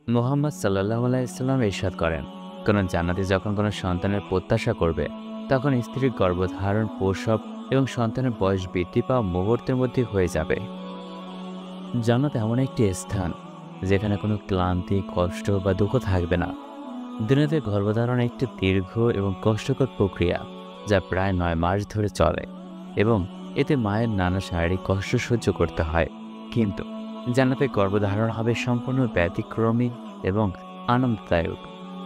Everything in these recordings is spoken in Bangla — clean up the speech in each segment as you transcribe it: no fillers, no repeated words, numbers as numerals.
মুহাম্মদ সাল্লাল্লাহু আলাইহি সাল্লাম ইরশাদ করেন, কোন জান্নাতি যখন কোনো সন্তানের প্রত্যাশা করবে, তখন স্ত্রীর গর্ভধারণ, প্রসব এবং সন্তানের বয়স বৃদ্ধি পাওয়া মুহূর্তের মধ্যে হয়ে যাবে। জান্নাত এমন একটি স্থান যেখানে কোনো ক্লান্তি, কষ্ট বা দুঃখ থাকবে না। দুনিয়াতে গর্ভধারণ একটি দীর্ঘ এবং কষ্টকর প্রক্রিয়া, যা প্রায় ৯ মাস ধরে চলে এবং এতে মায়ের নানা শারীরিক কষ্ট সহ্য করতে হয়। কিন্তু জান্নাতে গর্ভধারণ হবে সম্পূর্ণ ব্যতিক্রমী এবং আনন্দদায়ক।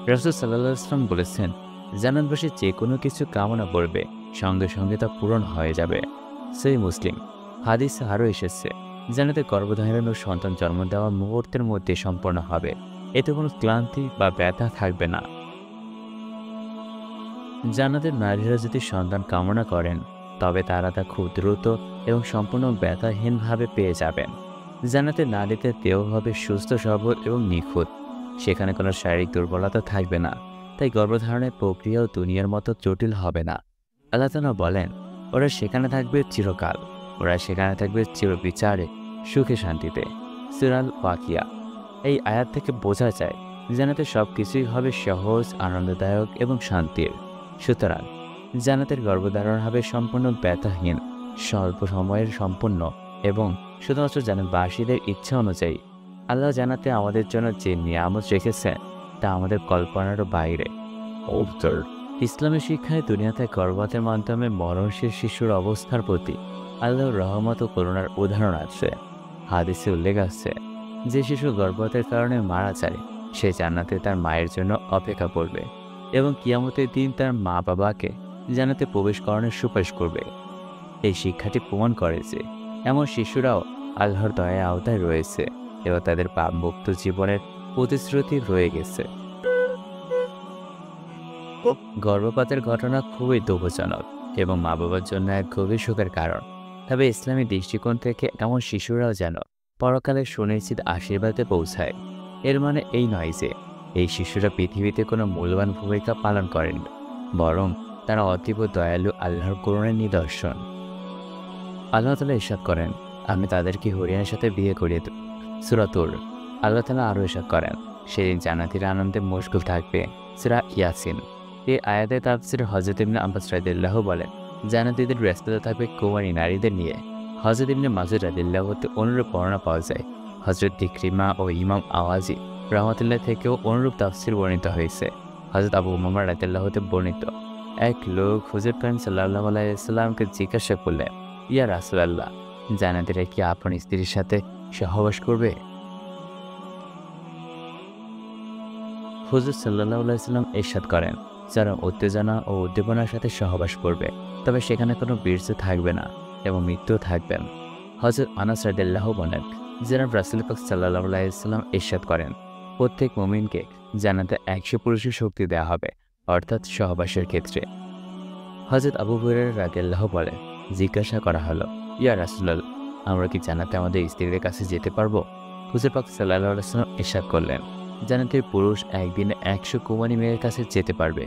রাসূল সাল্লাল্লাহু আলাইহি ওয়াসাল্লাম বলেছেন, জান্নাতবাসী যে কোনো কিছু কামনা করবে, সঙ্গে সঙ্গে তা পূরণ হয়ে যাবে। সহিহ মুসলিম। হাদিসে আরও এসেছে, জান্নাতে গর্ভধারণ ও সন্তান জন্ম দেওয়ার মুহূর্তের মধ্যে সম্পন্ন হবে। এতে কোনো ক্লান্তি বা ব্যথা থাকবে না। জান্নাতের নারীরা যদি সন্তান কামনা করেন, তবে তারা তা খুব দ্রুত এবং সম্পূর্ণ ব্যথাহীনভাবে পেয়ে যাবেন। জান্নাতের নারীদের দেহ হবে সুস্থ, সবল এবং নিখুঁত। সেখানে কোনো শারীরিক দুর্বলতা থাকবে না। তাই গর্ভধারণের প্রক্রিয়াও দুনিয়ার মতো জটিল হবে না। আল্লাহ তাআলা বলেন, ওরা সেখানে থাকবে চিরকাল। ওরা সেখানে থাকবে চিরবিচারে, সুখে শান্তিতে। সূরা আল ওয়াকিয়া। এই আয়াত থেকে বোঝা যায়, জান্নাতে সব কিছুই হবে সহজ, আনন্দদায়ক এবং শান্তির। সুতরাং জান্নাতের গর্ভধারণ হবে সম্পূর্ণ ব্যথাহীন, স্বল্প সময়ের সম্পূর্ণ এবং শুধুমাত্র জান্নাতবাসীদের ইচ্ছা অনুযায়ী। আল্লাহ জান্নাতে আমাদের জন্য যে নিয়ামত রেখেছেন, তা আমাদের কল্পনারও বাইরে। ইসলামী শিক্ষায় দুনিয়াতে গর্ভপাতের মাধ্যমে মরণশীল শিশুর অবস্থার প্রতি আল্লাহর রহমত ও করুণার উদাহরণ আছে। হাদিসে উল্লেখ আছে, যে শিশু গর্ভপাতের কারণে মারা যায়, সে জান্নাতে তার মায়ের জন্য অপেক্ষা করবে এবং কিয়ামতের দিন তার মা বাবাকে জান্নাতে প্রবেশ করানোর সুপারিশ করবে। এই শিক্ষাটি প্রমাণ করে যে এমন শিশুরাও আল্লাহর দয়ার আওতায় রয়েছে এবং তাদের পাপমুক্ত জীবনের প্রতিশ্রুতি রয়ে গেছে। গর্ভপাতের ঘটনা খুবই দুঃখজনক এবং মা বাবার জন্য এক গভীর শোকের কারণ। তবে ইসলামী দৃষ্টিকোণ থেকে এমন শিশুরাও যেন পরকালে সুনিশ্চিত আশীর্বাদে পৌঁছায়। এর মানে এই নয় যে এই শিশুরা পৃথিবীতে কোনো মূল্যবান ভূমিকা পালন করেন, বরং তারা অতীব দয়ালু আল্লাহর করুণার নিদর্শন। আল্লাহ তাআলা ইরশাদ করেন, আমি তাদেরকে হরিণের সাথে বিয়ে করিয়ে দেব। সূরা তুর। আল্লাহ তাআলা আরও ইরশাদ করেন, সেদিন জান্নাতীরা আনন্দে মশগুল থাকবে। সূরা ইয়াসিন। এই আয়াতের তাফসীরে হযরত ইবনে আব্বাস রাদিয়াল্লাহু বলেন, জান্নাতীদের ব্যস্ততা থাকবে কুমারী নারীদের নিয়ে। হযরত ইবনে মাসউদ রাদিয়াল্লাহু হতে অনুরূপ বর্ণনা পাওয়া যায়। হযরত ইকরিমা ও ইমাম আওয়াজি রাহমাতুল্লাহ থেকেও অনুরূপ তাফসীর বর্ণিত হয়েছে। হযরত আবু উমামা রাদিয়াল্লাহু হতে বর্ণিত, এক লোক হুজুর পাক সাল্লাল্লাহু আলাইহি ওয়াসাল্লামকে জিজ্ঞাসা করলেন, ইয়া রাসূলুল্লাহ, জান্নাতীরা কি আপন স্ত্রীর সাথে সহবাস করবে? হুজুর সাল্লাল্লাহু আলাইহি ওয়াসাল্লাম ইরশাদ করেন, যারা উত্তেজনা ও উদ্দীপনার সাথে সহবাস করবে, তবে সেখানে কোনো বীর্য থাকবে না এবং মৃত্যুও থাকবে না। হযরত আনাস রাদিয়াল্লাহু বলেন, জনাব রাসূল পাক সাল্লাল্লাহু আলাইহি ওয়াসাল্লাম ইরশাদ করেন, প্রত্যেক মুমিনকে জান্নাতে ১০০ পুরুষের শক্তি দেওয়া হবে, অর্থাৎ সহবাসের ক্ষেত্রে। হযরত আবু হুরায়রা রাদিয়াল্লাহু বলেন, জিজ্ঞাসা করা হলো, ইয়া রাসূলুল্লাহ, আমরা কি জান্নাতে আমাদের স্ত্রীদের কাছে যেতে পারবো? হুজুর পাক সাল্লাল্লাহু আলাইহি ওয়াসাল্লাম ইরশাদ করলেন, জান্নাতের পুরুষ একদিনে ১০০ কুমারী মেয়ের কাছে যেতে পারবে।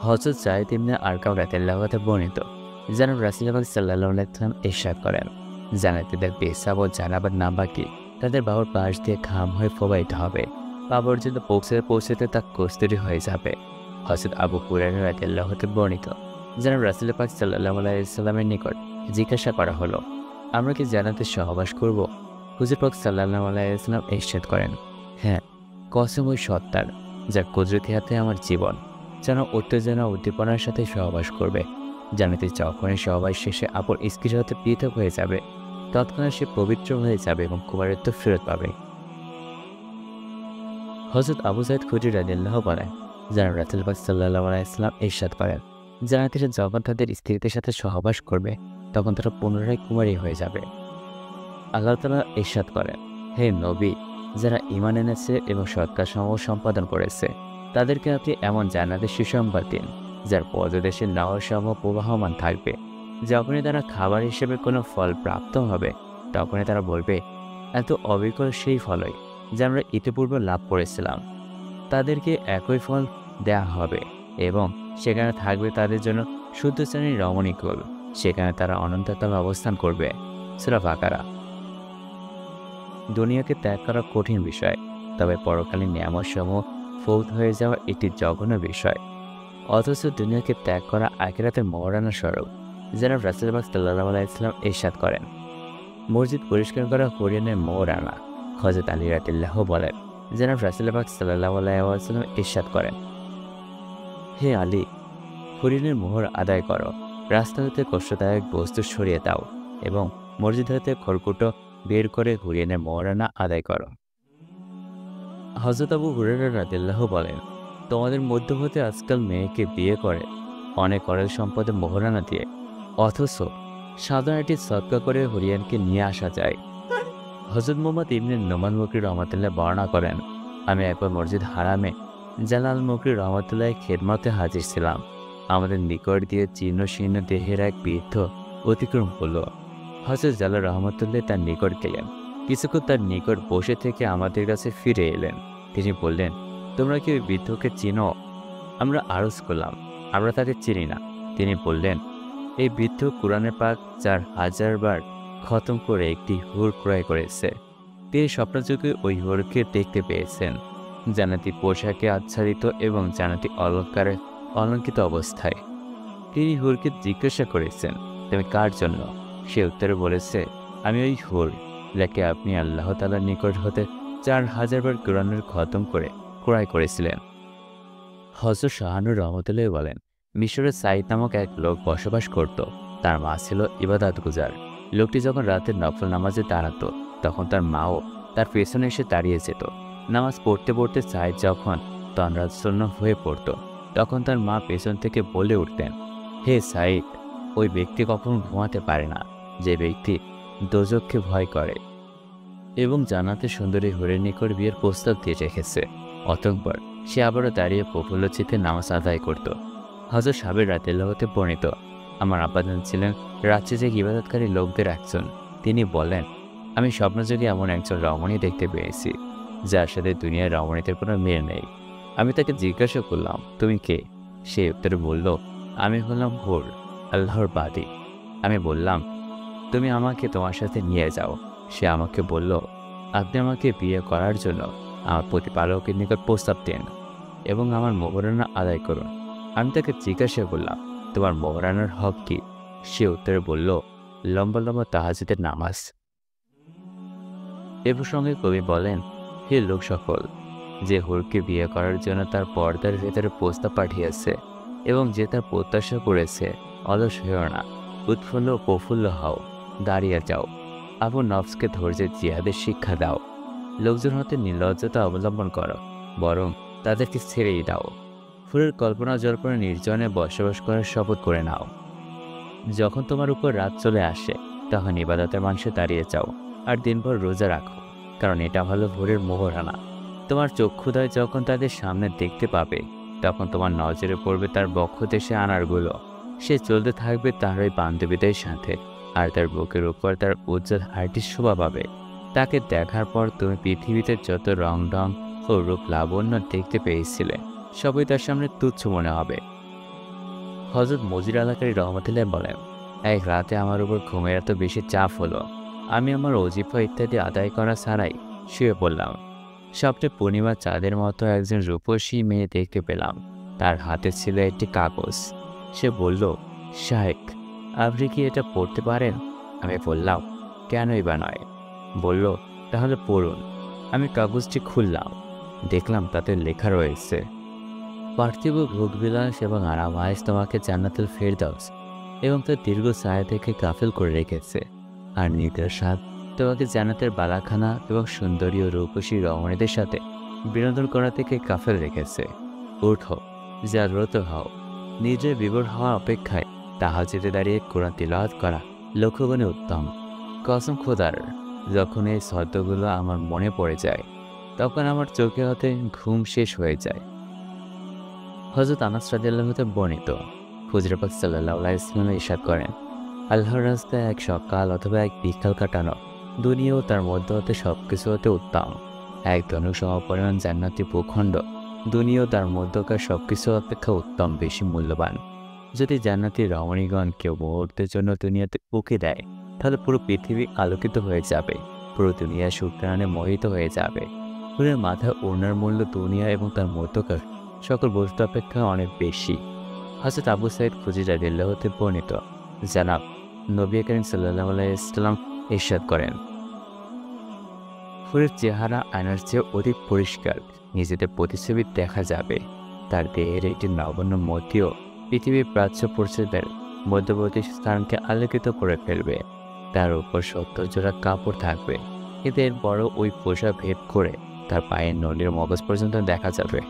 হযরত যায়েদ ইবনে আরকাম রাদিয়াল্লাহু আনহু বর্ণিত, জনাব রাসূল পাক সাল্লাল্লাহু আলাইহি ওয়াসাল্লাম ইরশাদ করেন, জান্নাতীদের পেশাব ও জানাবার নাবাকি তাদের বাহুর পাশ দিয়ে ঘাম হয়ে প্রবাহিত হবে, পা পর্যন্ত পৌঁছাতে পৌঁছাতে তা কস্তুরী হয়ে যাবে। হযরত আবু হুরায়রা রাদিয়াল্লাহু আনহু বর্ণিত, জনাব রাসূল পাক সাল্লাল্লাহু আলাইহি ওয়াসাল্লামের নিকট জিজ্ঞাসা করা হলো, আমরা কি জান্নাতে সহবাস করব? হুজুর পাক সাল্লাল্লাহু আলাইহি ওয়াসাল্লাম ইরশাদ করেন, হ্যাঁ, কসম ওই সত্তার যার কুদরতি হাতে আমার জীবন, যেন উত্তেজনা উদ্দীপনার সাথে সহবাস করবে। জান্নাতে যখনই সহবাস শেষে আপন স্ত্রীর সাথে পৃথক হয়ে যাবে, তৎক্ষণাৎ সে পবিত্র হয়ে যাবে এবং কুমারত্ব ফেরত পাবে। হযরত আবু সাঈদ খুদরী রাদিয়াল্লাহু বলেন, জনাব রাসূল পাক সাল্লাল্লাহু আলাইহি ওয়াসাল্লাম ইরশাদ করেন, জান্নাতীরা যখন তাদের স্ত্রীদের সাথে সহবাস করবে, তখন তারা পুনরায় কুমারী হয়ে যাবে। আল্লাহ তাআলা ইরশাদ করেন, হে নবী, যারা ঈমান এনেছে এবং সৎকার্যসমূহ সম্পাদন করেছে, তাদেরকে আপনি এমন জান্নাতের সুসংবাদ দিন, যার পদদেশে নহরসমূহ প্রবাহমান থাকবে। যখনই তারা খাবার হিসেবে কোনো ফল প্রাপ্ত হবে, তখনই তারা বলবে, এত অবিকল সেই ফলই যা আমরা ইতিপূর্বে লাভ করেছিলাম। তাদেরকে একই ফল দেয়া হবে এবং সেখানে থাকবে তাদের জন্য শুদ্ধ শ্রেণীর রমণীকুল। সেখানে তারা অনন্তকাল অবস্থান করবে। সূরা বাকারা। দুনিয়াকে ত্যাগ করা কঠিন বিষয়, তবে পরকালীন নিয়ামতসমূহ ফৌত হয়ে যাওয়া একটি জঘন্য বিষয়। অথচ দুনিয়াকে ত্যাগ করা আখিরাতের মহারানা স্বরূপ, যেন রাসূলুল্লাহ সাল্লাল্লাহু আলাইহি ওয়াসাল্লাম ইরশাদ করেন। মসজিদ পরিষ্কার করা হরিণের মহারানা। হযরত আলী রাদিয়াল্লাহু বলেন, যেন রাসূলুল্লাহ সাল্লাল্লাহু আলাইহি ওয়াসাল্লাম ইরশাদ করেন, হে আলী, হরিণের মোহর আদায় করো, রাস্তা হতে কষ্টদায়ক বস্তু সরিয়ে দাও এবং মসজিদ হতে খড়কুটো বের করে হরিণের মোহরানা আদায় করো। হযরত আবু হুরায়রা রাদিয়াল্লাহু বলেন, তোমাদের মধ্য হতে আজকাল মেয়েকে বিয়ে করে অনেক অরেল সম্পদে মোহরানা দিয়ে, অথচ সাধারণ একটি সদকা করে হরিয়ানকে নিয়ে আসা যায়। হযরত মুহাম্মদ ইবনে নোমান বকরী রহমাতুল্লাহ বর্ণনা করেন, আমি একবার মসজিদ হারামে জালাল বকরী রহমাতুল্লাহ খেদমতে হাজির ছিলাম। আমাদের নিকট দিয়ে জীর্ণ শীর্ণ দেহের এক বৃদ্ধ অতিক্রম করল। হযরত জালাল রহমাতুল্লাহ তার নিকট গেলেন। কিছুক্ষণ তার নিকট বসে থেকে আমাদের কাছে ফিরে এলেন। তিনি বললেন, তোমরা কি ওই বৃদ্ধকে চিনো? আমরা আরজ করলাম, আমরা তাকে চিনি না। তিনি বললেন, এই বৃদ্ধ কোরআনে পাক 4000 বার খতম করে একটি হুর ক্রয় করেছে। তিনি স্বপ্নযোগে ওই হুরকে দেখতে পেয়েছেন, জান্নাতি পোশাকে আচ্ছাদিত এবং জান্নাতি অলঙ্কারে অলঙ্কিত অবস্থায়। তিনি হুরকে জিজ্ঞাসা করেছেন, তুমি কার জন্য? সে উত্তরে বলেছে, আমি ওই হুর যাকে আপনি আল্লাহ তাআলার নিকট হতে 4000 বার কোরআনের খতম করে ক্রয় করেছিলেন। হযরত শাহানুর রহমতুল্লাহ বলেন, মিশরে সাইদ নামক এক লোক বসবাস করত। তার মা ছিল ইবাদত গুজার। লোকটি যখন রাতের নফল নামাজে দাঁড়াতো, তখন তার মাও তার পেছনে এসে দাঁড়িয়ে যেত। নামাজ পড়তে পড়তে সাইদ যখন তন্দ্রাচ্ছন্ন হয়ে পড়ত, তখন তার মা পেছন থেকে বলে উঠতেন, হে সাইদ, ওই ব্যক্তি কখনো ঘুমাতে পারে না যে ব্যক্তি দোজখকে ভয় করে এবং জান্নাতে সুন্দরী হুরের নিকট বিয়ের প্রস্তাব দিয়ে রেখেছে। অতঃপর সে আবারও দাঁড়িয়ে প্রফুল্ল চিত্তে নামাজ আদায় করত। হযরত সাবির রাদিয়াল্লাহু আনহু বর্ণিত, আমার আব্বাজান ছিলেন রাত্রে যে ইবাদতকারী লোকদের একজন। তিনি বলেন, আমি স্বপ্নযোগে এমন একজন রমণী দেখতে পেয়েছি যার সাথে দুনিয়ার রমণীদের কোনো মেয়ে নেই। আমি তাকে জিজ্ঞাসা করলাম, তুমি কে? সে উত্তরে বলল, আমি হলাম হুর, আল্লাহর বাদী। আমি বললাম, তুমি আমাকে তোমার সাথে নিয়ে যাও। সে আমাকে বলল, আপনি আমাকে বিয়ে করার জন্য আমার প্রতিপালকের নিকট প্রস্তাব দেন এবং আমার মোহরানা আদায় করুন। আমি তাকে জিজ্ঞাসা করলাম, তোমার মোহরানার হক কি? সে উত্তরে বলল, লম্বা লম্বা তাহাজ্জুদের নামাজ। এ প্রসঙ্গে কবি বলেন, হে লোক সকল, যে হুরকে বিয়ে করার জন্য তার পর্দার ভেতরে প্রস্তাব পাঠিয়েছে এবং যে তার প্রত্যাশা করেছে, অলস হয়েও না, উৎফুল্ল ও প্রফুল্ল হও, দাঁড়িয়ে যাও, আপন নফসকে ধৈর্যের জিহাদের শিক্ষা দাও। লোকজন হতে নির্লজ্জতা অবলম্বন করো, বরং তাদেরকে ছেড়েই দাও। ফুলের কল্পনা জল্পনা নির্জনে বসবাস করার শপথ করে নাও। যখন তোমার উপর রাত চলে আসে, তখন ইবাদতের মাংসে দাঁড়িয়ে যাও আর দিনভর রোজা রাখো, কারণ এটা হলো ভোরের মোহরানা। তোমার চক্ষুদয় যখন তাদের সামনে দেখতে পাবে, তখন তোমার নজরে পড়বে তার বক্ষ দেশে আনারগুলো। সে চলতে থাকবে তার ওই বান্ধবীদের সাথে, আর তার বুকের উপর তার উজ্জ্বল হাড়টির শোভা পাবে। তাকে দেখার পর তুমি পৃথিবীতে যত রং ঢং ও রূপ লাবণ্য দেখতে পেয়েছিলে, সবই তার সামনে তুচ্ছ মনে হবে। হযরত মজির আলাকারী রহমতুল্লাহ বলেন, এক রাতে আমার উপর ঘুমের এত বেশি চাপ হলো, আমি আমার ওজিফা ইত্যাদি আদায় করা ছাড়াই শুয়ে পড়লাম। স্বপ্নে পূর্ণিমা চাঁদের মতো একজন রূপসী মেয়ে দেখতে পেলাম। তার হাতে ছিল একটি কাগজ। সে বলল, শায়েখ, আপনি কি এটা পড়তে পারেন? আমি বললাম, কেনই বা নয়। বলল, তাহলে পড়ুন। আমি কাগজটি খুললাম, দেখলাম তাতে লেখা রয়েছে, পার্থিব ভোগবিলাস এবং আরামায়েশ তোমাকে জান্নাতুল ফেরদাউস এবং তার দীর্ঘ ছায়া থেকে গাফেল করে রেখেছে, আর নিদ্রার স্বাদ তোমাকে জান্নাতের বালাখানা এবং সুন্দরী ও রূপসী রমণীদের সাথে বিনোদন করা থেকে গাফেল রেখেছে। উঠো, জাগ্রত হও। নিজের বিভোর হওয়া অপেক্ষায় তাহাজ্জুদে দাঁড়িয়ে কোরআন তিলাওয়াত করা লক্ষ্যগুণে উত্তম। কসম খোদার, যখন এই শব্দগুলো আমার মনে পড়ে যায়, তখন আমার চোখে হাতে ঘুম শেষ হয়ে যায়। হযরত আনাস রাদিয়াল্লাহু আনহু বর্ণিত, হুজুর পাক সাল্লাল্লাহু আলাইহি ওয়াসাল্লাম ইরশাদ করেন, আল্লাহর রাস্তায় এক সকাল অথবা এক বিকাল কাটানো দুনিয়া ও তার মধ্যে হতে সবকিছু হতে উত্তম। এক ধনুক সমপরিমাণ জান্নাতি ভূখণ্ড দুনিয়া ও তার মধ্যকার সবকিছু অপেক্ষা উত্তম, বেশি মূল্যবান। যদি জান্নাতি রমণীগণ কেউ মুহূর্তের জন্য দুনিয়াতে উকি দেয়, তাহলে পুরো পৃথিবী আলোকিত হয়ে যাবে পুরো দুনিয়া সুঘ্রাণে মোহিত হয়ে যাবে। হুরের মাথায় ওড়নার মূল্য দুনিয়া এবং তার মধ্যকার সকল বস্তু অপেক্ষা অনেক বেশি। হযরত আবু সাঈদ খুদরি রাদিয়াল্লাহু হতে বর্ণিত, জানাব নবী করিম সাল্লাল্লাহু আলাইহি ওয়াসাল্লাম ইরশাদ করেন, হুরের চেহারা আয়নার চেয়ে অধিক পরিষ্কার নিজেদের প্রতিচ্ছবি দেখা যাবে। তার দেহের একটি নগণ্য মতিও পৃথিবীর প্রাচ্য পরিচ্ছদের মধ্যবর্তী স্থানকে আলোকিত করে ফেলবে। তার উপর ৭০ জোড়া কাপড় থাকবে, এতে এর বড় ওই পোশাক ভেদ করে তার পায়ের নলির মগজ পর্যন্ত দেখা যাবে।